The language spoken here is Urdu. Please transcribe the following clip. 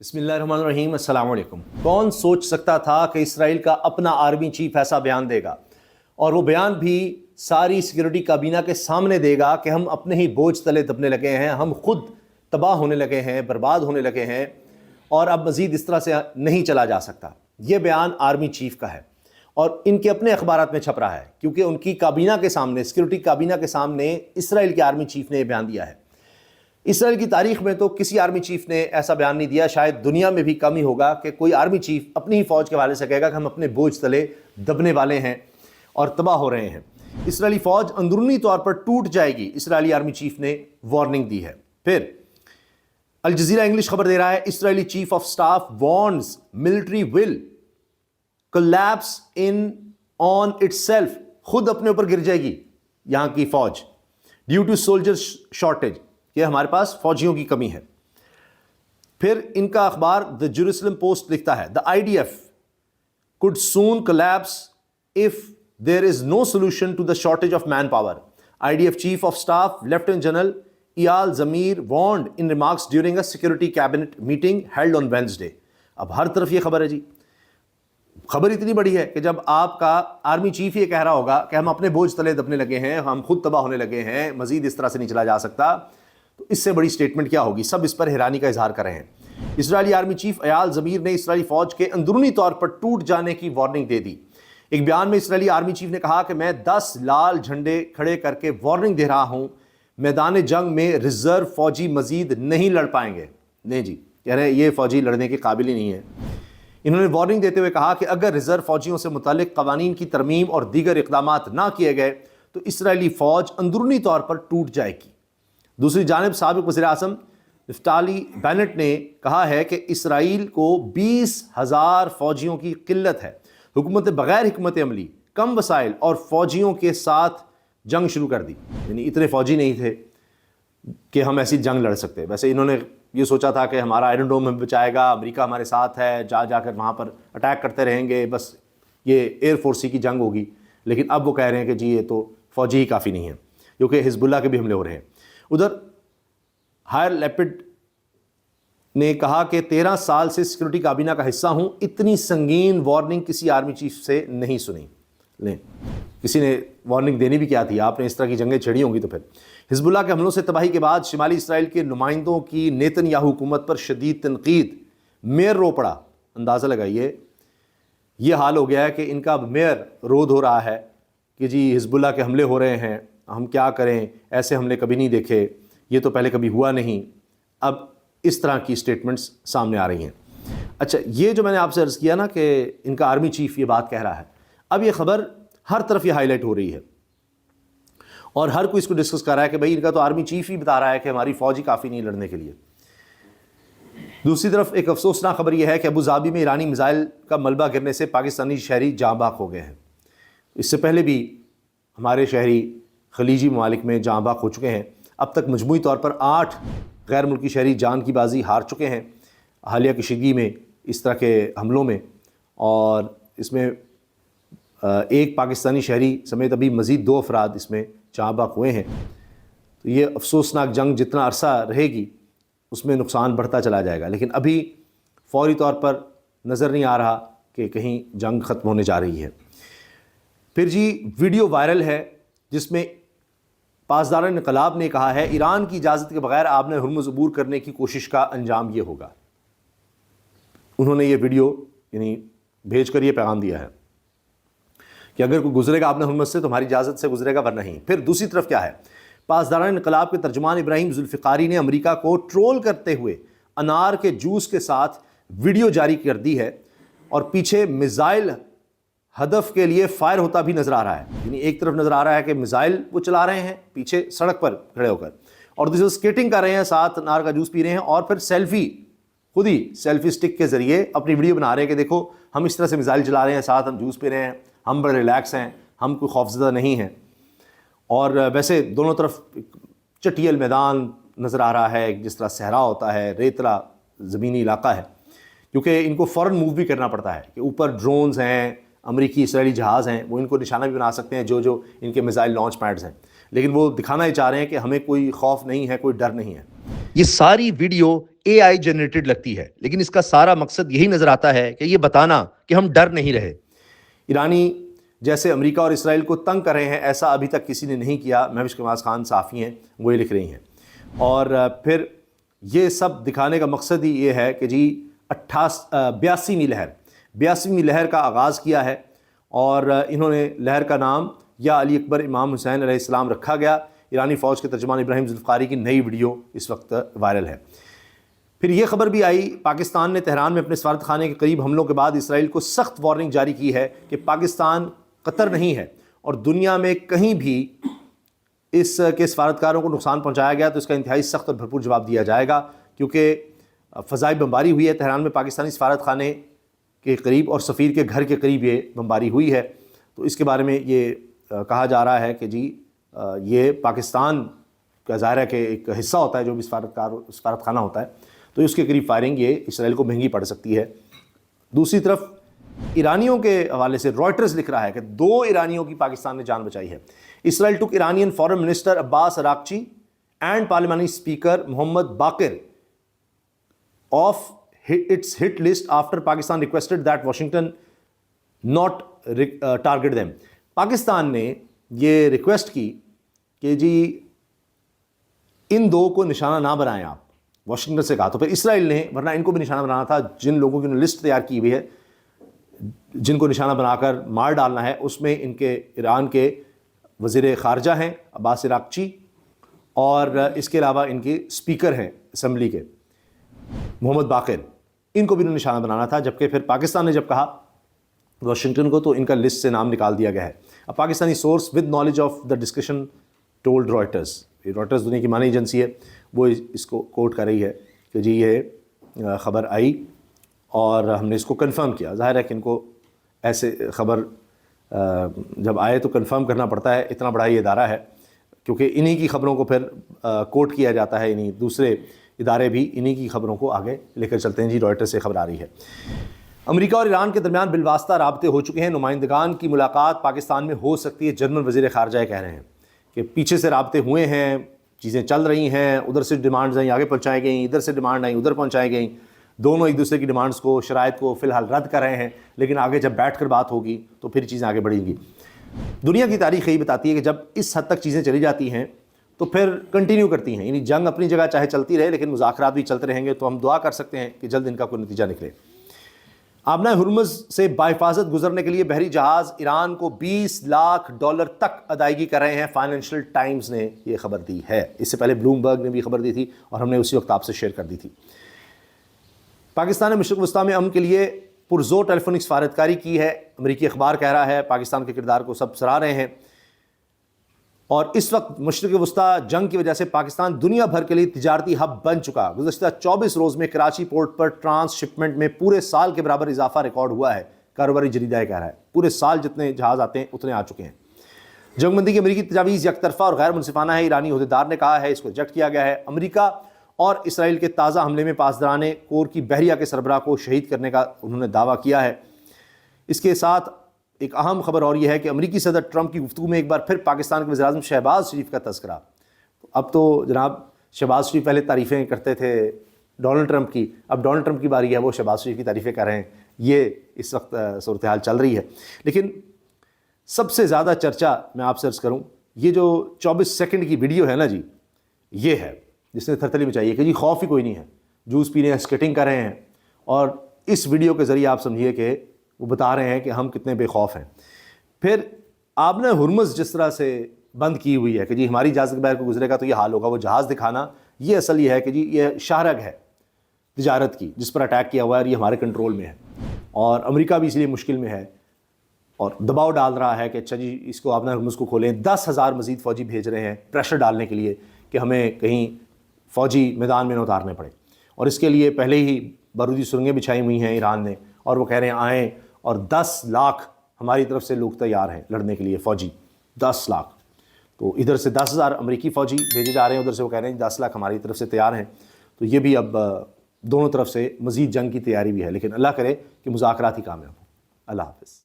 بسم اللہ الرحمن الرحیم، السلام علیکم۔ کون سوچ سکتا تھا کہ اسرائیل کا اپنا آرمی چیف ایسا بیان دے گا، اور وہ بیان بھی ساری سیکیورٹی کابینہ کے سامنے دے گا کہ ہم اپنے ہی بوجھ تلے دبنے لگے ہیں، ہم خود تباہ ہونے لگے ہیں، برباد ہونے لگے ہیں، اور اب مزید اس طرح سے نہیں چلا جا سکتا۔ یہ بیان آرمی چیف کا ہے اور ان کے اپنے اخبارات میں چھپ رہا ہے، کیونکہ ان کی کابینہ کے سامنے، سیکیورٹی کابینہ کے سامنے اسرائیل کے آرمی چیف نے یہ بیان دیا ہے۔ اسرائیل کی تاریخ میں تو کسی آرمی چیف نے ایسا بیان نہیں دیا، شاید دنیا میں بھی کم ہی ہوگا کہ کوئی آرمی چیف اپنی ہی فوج کے حوالے سے کہے گا کہ ہم اپنے بوجھ تلے دبنے والے ہیں اور تباہ ہو رہے ہیں۔ اسرائیلی فوج اندرونی طور پر ٹوٹ جائے گی، اسرائیلی آرمی چیف نے وارننگ دی ہے۔ پھر الجزیرہ انگلش خبر دے رہا ہے، Israeli chief of staff warns military will collapse in on itself, خود اپنے اوپر گر جائے گی یہاں کی فوج، ڈیو ٹو سولجر شارٹیج، کہ ہمارے پاس فوجیوں کی کمی ہے۔ پھر ان کا اخبار دی جیروسلم پوسٹ لکھتا ہے، the IDF could soon collapse if there is no solution to the shortage of manpower. IDF Chief of Staff Lieutenant General Eyal Zamir warned in remarks during a security cabinet meeting held on Wednesday. اب ہر طرف یہ خبر ہے جی، خبر اتنی بڑی ہے کہ جب آپ کا آرمی چیف یہ کہہ رہا ہوگا کہ ہم اپنے بوجھ تلے دبنے لگے ہیں، ہم خود تباہ ہونے لگے ہیں، مزید اس طرح سے نہیں چلا جا سکتا، تو اس سے بڑی سٹیٹمنٹ کیا ہوگی؟ سب اس پر حیرانی کا اظہار کر رہے ہیں۔ اسرائیلی آرمی چیف ایال زمیر نے اسرائیلی فوج کے اندرونی طور پر ٹوٹ جانے کی وارننگ دے دی۔ ایک بیان میں اسرائیلی آرمی چیف نے کہا کہ میں 10 لال جھنڈے کھڑے کر کے وارننگ دے رہا ہوں، میدان جنگ میں ریزرو فوجی مزید نہیں لڑ پائیں گے۔ نہیں جی، کہہ رہے یہ فوجی لڑنے کے قابل ہی نہیں ہے۔ انہوں نے وارننگ دیتے ہوئے کہا کہ اگر ریزرو فوجیوں سے متعلق قوانین کی ترمیم اور دیگر اقدامات نہ کیے گئے تو اسرائیلی فوج اندرونی طور پر ٹوٹ جائے گی۔ دوسری جانب سابق وزیر اعظم نفتالی بینٹ نے کہا ہے کہ اسرائیل کو 20,000 فوجیوں کی قلت ہے، حکومت بغیر حکمت عملی، کم وسائل اور فوجیوں کے ساتھ جنگ شروع کر دی۔ یعنی اتنے فوجی نہیں تھے کہ ہم ایسی جنگ لڑ سکتے۔ ویسے انہوں نے یہ سوچا تھا کہ ہمارا آئرن ڈوم ہمیں بچائے گا، امریکہ ہمارے ساتھ ہے، جا کر وہاں پر اٹیک کرتے رہیں گے، بس یہ ایئر فورس کی جنگ ہوگی۔ لیکن اب وہ کہہ رہے ہیں کہ جی یہ تو فوجی ہی کافی نہیں ہیں، کیونکہ حزب اللہ کے بھی حملے ہو رہے ہیں۔ ادھر ہائر لیپڈ نے کہا کہ 13 سال سے سیکورٹی کابینہ کا حصہ ہوں، اتنی سنگین وارننگ کسی آرمی چیف سے نہیں سنی۔ لیں، کسی نے وارننگ دینی بھی کیا تھی؟ آپ نے اس طرح کی جنگیں چھڑی ہوں گی تو پھر۔ حزب اللہ کے حملوں سے تباہی کے بعد شمالی اسرائیل کے نمائندوں کی نیتن یاہو حکومت پر شدید تنقید، میئر رو پڑا۔ اندازہ لگائیے، یہ حال ہو گیا ہے کہ ان کا میئر رو دھو رہا ہے کہ جی حزب اللہ کے حملے ہو رہے ہیں، ہم کیا کریں، ایسے حملے کبھی نہیں دیکھے، یہ تو پہلے کبھی ہوا نہیں۔ اب اس طرح کی سٹیٹمنٹس سامنے آ رہی ہیں۔ اچھا، یہ جو میں نے آپ سے عرض کیا نا کہ ان کا آرمی چیف یہ بات کہہ رہا ہے، اب یہ خبر ہر طرف یہ ہائی لائٹ ہو رہی ہے اور ہر کوئی اس کو ڈسکس کر رہا ہے کہ بھئی ان کا تو آرمی چیف ہی بتا رہا ہے کہ ہماری فوج ہی کافی نہیں لڑنے کے لیے۔ دوسری طرف ایک افسوسناک خبر یہ ہے کہ ابوظہبی میں ایرانی میزائل کا ملبہ گرنے سے پاکستانی شہری جاں بحق ہو گئے ہیں۔ اس سے پہلے بھی ہمارے شہری خلیجی ممالک میں جاں بحق ہو چکے ہیں۔ اب تک مجموعی طور پر 8 غیر ملکی شہری جان کی بازی ہار چکے ہیں حالیہ کشیدگی میں، اس طرح کے حملوں میں، اور اس میں ایک پاکستانی شہری سمیت ابھی مزید 2 افراد اس میں جاں بحق ہوئے ہیں۔ تو یہ افسوسناک جنگ جتنا عرصہ رہے گی اس میں نقصان بڑھتا چلا جائے گا، لیکن ابھی فوری طور پر نظر نہیں آ رہا کہ کہیں جنگ ختم ہونے جا رہی ہے۔ پھر جی ویڈیو وائرل ہے جس میں پاسداران انقلاب نے کہا ہے ایران کی اجازت کے بغیر آبِ ہرمز عبور کرنے کی کوشش کا انجام یہ ہوگا۔ انہوں نے یہ ویڈیو یعنی بھیج کر یہ پیغام دیا ہے کہ اگر کوئی گزرے گا آبِ ہرمز سے تو ہماری اجازت سے گزرے گا، ورنہ نہیں۔ پھر دوسری طرف کیا ہے، پاسداران انقلاب کے ترجمان ابراہیم ذوالفقاری نے امریکہ کو ٹرول کرتے ہوئے انار کے جوس کے ساتھ ویڈیو جاری کر دی ہے، اور پیچھے میزائل ہدف کے لیے فائر ہوتا بھی نظر آ رہا ہے۔ یعنی ایک طرف نظر آ رہا ہے کہ میزائل وہ چلا رہے ہیں پیچھے سڑک پر کھڑے ہو کر، اور دوسری اسکیٹنگ کر رہے ہیں، ساتھ انار کا جوس پی رہے ہیں، اور پھر سیلفی، خود ہی سیلفی سٹک کے ذریعے اپنی ویڈیو بنا رہے ہیں کہ دیکھو ہم اس طرح سے میزائل چلا رہے ہیں، ساتھ ہم جوس پی رہے ہیں، ہم بڑے ریلیکس ہیں، ہم کوئی خوفزدہ نہیں ہیں۔ اور ویسے دونوں طرف چٹیل میدان نظر آ رہا ہے، جس طرح صحرا ہوتا ہے، ریتلا زمینی علاقہ ہے، کیونکہ ان کو فوراً موو بھی کرنا پڑتا ہے کہ اوپر ڈرونز ہیں، امریکی اسرائیلی جہاز ہیں، وہ ان کو نشانہ بھی بنا سکتے ہیں جو ان کے میزائل لانچ پیڈز ہیں، لیکن وہ دکھانا ہی چاہ رہے ہیں کہ ہمیں کوئی خوف نہیں ہے، کوئی ڈر نہیں ہے۔ یہ ساری ویڈیو اے آئی جنریٹڈ لگتی ہے، لیکن اس کا سارا مقصد یہی نظر آتا ہے کہ یہ بتانا کہ ہم ڈر نہیں رہے۔ ایرانی جیسے امریکہ اور اسرائیل کو تنگ کر رہے ہیں، ایسا ابھی تک کسی نے نہیں کیا۔ مہوش کماز خان صحافی ہیں، وہ یہ لکھ رہی ہیں، اور پھر یہ سب دکھانے کا مقصد ہی یہ ہے کہ جی 82ویں لہر کا آغاز کیا ہے، اور انہوں نے لہر کا نام یا علی اکبر امام حسین علیہ السلام رکھا گیا۔ ایرانی فوج کے ترجمان ابراہیم ذوالفقاری کی نئی ویڈیو اس وقت وائرل ہے۔ پھر یہ خبر بھی آئی، پاکستان نے تہران میں اپنے سفارت خانے کے قریب حملوں کے بعد اسرائیل کو سخت وارننگ جاری کی ہے کہ پاکستان قطر نہیں ہے، اور دنیا میں کہیں بھی اس کے سفارتکاروں کو نقصان پہنچایا گیا تو اس کا انتہائی سخت اور بھرپور جواب دیا جائے گا، کیونکہ فضائی بمباری ہوئی ہے تہران میں پاکستانی سفارت خانے کے قریب اور سفیر کے گھر کے قریب یہ بمباری ہوئی ہے۔ تو اس کے بارے میں یہ کہا جا رہا ہے کہ جی یہ پاکستان کا ظاہر ہے کہ ایک حصہ ہوتا ہے جو بھی سفارت خانہ ہوتا ہے، تو اس کے قریب فائرنگ یہ اسرائیل کو مہنگی پڑ سکتی ہے۔ دوسری طرف ایرانیوں کے حوالے سے رائٹرز لکھ رہا ہے کہ 2 ایرانیوں کی پاکستان نے جان بچائی ہے۔ Israel took Iranian foreign minister Abbas Araghchi and پارلیمانی speaker Mohammad Baqir off its hit list after Pakistan requested that Washington not target them. Pakistan نے یہ ریکویسٹ کی کہ جی ان 2 کو نشانہ نہ بنائیں آپ، واشنگٹن سے کہا، تو پھر اسرائیل نے، ورنہ ان کو بھی نشانہ بنانا تھا، جن لوگوں کی لسٹ تیار کی ہوئی ہے جن کو نشانہ بنا کر مار ڈالنا ہے، اس میں ان کے ایران کے وزیر خارجہ ہیں عباس اراغچی، اور اس کے علاوہ ان کے اسپیکر ہیں اسمبلی کے محمد باقر، ان کو بھی نشانہ بنانا تھا۔ جبکہ پھر پاکستان نے جب کہا واشنگٹن کو تو ان کا لسٹ سے نام نکال دیا گیا ہے۔ اب Pakistani source with knowledge of the discussion told writers دنیا کی مانی ایجنسی ہے، وہ اس کو کوٹ کر رہی ہے کہ جی یہ خبر آئی اور ہم نے اس کو کنفرم کیا۔ ظاہر ہے کہ ان کو ایسے خبر جب آئے تو کنفرم کرنا پڑتا ہے، اتنا بڑا یہ ادارہ ہے، کیونکہ انہی کی خبروں کو پھر کوٹ کیا جاتا ہے، انہی دوسرے ادارے بھی انہی کی خبروں کو آگے لے کر چلتے ہیں۔ جی رائٹر سے خبر آ رہی ہے، امریکہ اور ایران کے درمیان بالواسطہ رابطے ہو چکے ہیں، نمائندگان کی ملاقات پاکستان میں ہو سکتی ہے۔ جرمن وزیر خارجہ کہہ رہے ہیں کہ پیچھے سے رابطے ہوئے ہیں، چیزیں چل رہی ہیں، ادھر سے ڈیمانڈز آئیں آگے پہنچائی گئیں، ادھر سے ڈیمانڈ آئیں ادھر پہنچائی گئیں، دونوں ایک دوسرے کی ڈیمانڈز کو، شرائط کو فی الحال رد کر رہے ہیں، لیکن آگے جب بیٹھ کر بات ہوگی تو پھر چیزیں آگے بڑھیں گی۔ دنیا کی تاریخ یہی بتاتی ہے کہ جب اس حد تک چیزیں چلی جاتی ہیں تو پھر کنٹینیو کرتی ہیں، یعنی جنگ اپنی جگہ چاہے چلتی رہے لیکن مذاکرات بھی چلتے رہیں گے، تو ہم دعا کر سکتے ہیں کہ جلد ان کا کوئی نتیجہ نکلے۔ آبنہ ہرمز سے بحفاظت گزرنے کے لیے بحری جہاز ایران کو $20 لاکھ تک ادائیگی کر رہے ہیں، فائنینشل ٹائمز نے یہ خبر دی ہے۔ اس سے پہلے بلومبرگ نے بھی خبر دی تھی اور ہم نے اسی وقت آپ سے شیئر کر دی تھی۔ پاکستان نے مشرق وسطیٰ میں امن کے لیے پرزور ٹیلی فونک سفارتکاری کی ہے، امریکی اخبار کہہ رہا ہے، پاکستان کے کردار کو سب سراہ رہے ہیں، اور اس وقت مشرق وسطیٰ جنگ کی وجہ سے پاکستان دنیا بھر کے لیے تجارتی ہب بن چکا۔ گزشتہ 24 روز میں کراچی پورٹ پر ٹرانس شپمنٹ میں پورے سال کے برابر اضافہ ریکارڈ ہوا ہے، کاروباری جریدہ کہہ رہا ہے، پورے سال جتنے جہاز آتے ہیں اتنے آ چکے ہیں۔ جنگ بندی کی امریکی تجاویز یک طرفہ اور غیر منصفانہ ہے، ایرانی عہدیدار نے کہا ہے، اس کو ریجیکٹ کیا گیا ہے۔ امریکہ اور اسرائیل کے تازہ حملے میں پاسداران کور کی بحریہ کے سربراہ کو شہید کرنے کا انہوں نے دعویٰ کیا ہے۔ اس کے ساتھ ایک اہم خبر اور یہ ہے کہ امریکی صدر ٹرمپ کی گفتگو میں ایک بار پھر پاکستان کے وزیر اعظم شہباز شریف کا تذکرہ۔ اب تو جناب شہباز شریف پہلے تعریفیں کرتے تھے ڈونلڈ ٹرمپ کی، اب ڈونلڈ ٹرمپ کی باری ہے وہ شہباز شریف کی تعریفیں کر رہے ہیں، یہ اس وقت صورتحال چل رہی ہے۔ لیکن سب سے زیادہ چرچا میں آپ سے عرض کروں، یہ جو 24 سیکنڈ کی ویڈیو ہے نا جی، یہ ہے جس نے تھرتھلی مچائی ہے کہ جی خوف ہی کوئی نہیں ہے، جوس پی رہے ہیں، اسکیٹنگ کر رہے ہیں، اور اس ویڈیو کے ذریعے آپ سمجھیے کہ وہ بتا رہے ہیں کہ ہم کتنے بے خوف ہیں۔ پھر آبنہ ہرمز جس طرح سے بند کی ہوئی ہے کہ جی ہماری جہاز کے باہر کو گزرے گا تو یہ حال ہوگا، وہ جہاز دکھانا، یہ اصل یہ ہے کہ جی یہ شاہرگ ہے تجارت کی جس پر اٹیک کیا ہوا ہے، اور یہ ہمارے کنٹرول میں ہے، اور امریکہ بھی اس لیے مشکل میں ہے اور دباؤ ڈال رہا ہے کہ اچھا جی اس کو آبنہ ہرمز کو کھولیں۔ 10,000 مزید فوجی بھیج رہے ہیں پریشر ڈالنے کے لیے کہ ہمیں کہیں فوجی میدان میں نہ اتارنے پڑے، اور اس کے لیے پہلے ہی بارودی سرنگیں بچھائی ہوئی ہیں ایران نے، اور وہ کہہ رہے ہیں آئیں، اور 10 لاکھ ہماری طرف سے لوگ تیار ہیں لڑنے کے لیے، فوجی 10 لاکھ۔ تو ادھر سے 10,000 امریکی فوجی بھیجے جا رہے ہیں، ادھر سے وہ کہہ رہے ہیں 10 لاکھ ہماری طرف سے تیار ہیں۔ تو یہ بھی اب دونوں طرف سے مزید جنگ کی تیاری بھی ہے، لیکن اللہ کرے کہ مذاکرات ہی کامیاب ہوں۔ اللہ حافظ۔